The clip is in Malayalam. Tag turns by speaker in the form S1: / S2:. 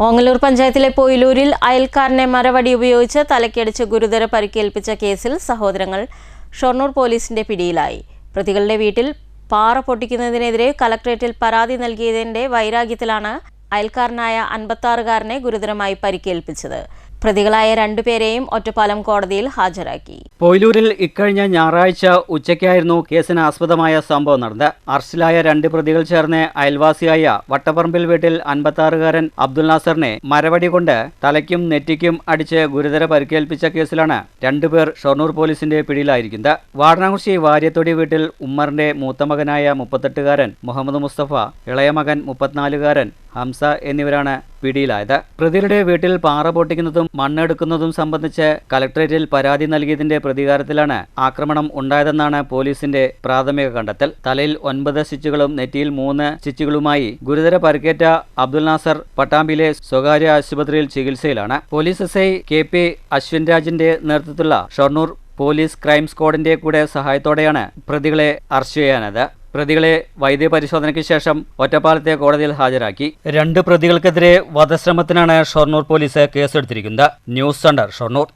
S1: ഓങ്ങല്ലൂർ പഞ്ചായത്തിലെ പൊയിലൂരിൽ അയൽക്കാരനെ മരവടി ഉപയോഗിച്ച് തലക്കടിച്ച് ഗുരുതര പരിക്കേൽപ്പിച്ച കേസിൽ സഹോദരങ്ങൾ ഷൊർണൂർ പോലീസിന്റെ പിടിയിലായി. പ്രതികളുടെ വീട്ടിൽ പാറ പൊട്ടിക്കുന്നതിനെതിരെ കലക്ടറേറ്റിൽ പരാതി നൽകിയതിന്റെ വൈരാഗ്യത്തിലാണ് അയൽക്കാരനായ 56-കാരനെ ഗുരുതരമായി പരിക്കേൽപ്പിച്ചത്. പ്രതികളായ രണ്ടുപേരെയും ഒറ്റപ്പാലം കോടതിയിൽ ഹാജരാക്കി.
S2: പൊയിലൂരിൽ ഇക്കഴിഞ്ഞ ഞായറാഴ്ച ഉച്ചയ്ക്കായിരുന്നു കേസിന് ആസ്പദമായ സംഭവം നടന്നത്. അറസ്റ്റിലായ രണ്ട് പ്രതികൾ ചേർന്ന് അയൽവാസിയായ വട്ടപ്പറമ്പിൽ വീട്ടിൽ 56-കാരൻ അബ്ദുൽ നാസറിനെ മരവടി കൊണ്ട് തലയ്ക്കും നെറ്റിക്കും അടിച്ച് ഗുരുതര പരിക്കേൽപ്പിച്ച കേസിലാണ് രണ്ടുപേർ ഷൊർണൂർ പോലീസിന്റെ പിടിയിലായിരിക്കുന്നത്. വാടനാകുറിശി വാര്യത്തൊടി വീട്ടിൽ ഉമ്മറിന്റെ മൂത്ത മകനായ 38-കാരൻ മുഹമ്മദ് മുസ്തഫ, ഇളയ മകൻ 34-കാരൻ ഹംസ എന്നിവരാണ് പിടിയിലായത്. പ്രതികളുടെ വീട്ടിൽ പാറ പൊട്ടിക്കുന്നതും മണ്ണെടുക്കുന്നതും സംബന്ധിച്ച് കലക്ടറേറ്റിൽ പരാതി നൽകിയതിന്റെ പ്രതികാരത്തിലാണ് ആക്രമണം ഉണ്ടായതെന്നാണ് പോലീസിന്റെ പ്രാഥമിക കണ്ടെത്തൽ. തലയിൽ 9 സ്റ്റിച്ചുകളും നെറ്റിയിൽ 3 സ്റ്റിച്ചുകളുമായി ഗുരുതര പരിക്കേറ്റ അബ്ദുൽ നാസർ പട്ടാമ്പിയിലെ സ്വകാര്യ ആശുപത്രിയിൽ ചികിത്സയിലാണ്. പോലീസ് എസ്ഐ KP അശ്വിൻ രാജിന്റെ നേതൃത്വത്തിലുള്ള ഷൊർണൂർ പോലീസ് ക്രൈം സ്ക്വാഡിന്റെ കൂടെ സഹായത്തോടെയാണ് പ്രതികളെ അറസ്റ്റ് ചെയ്യാനത്. പ്രതികളെ വൈദ്യപരിശോധനയ്ക്ക് ശേഷം ഒറ്റപ്പാലത്തെ കോടതിയിൽ ഹാജരാക്കി. 2 പ്രതികൾക്കെതിരെ വധശ്രമത്തിനാണ് ഷൊർണൂർ പോലീസ് കേസെടുത്തിരിക്കുന്നത്. News centre Shoranur.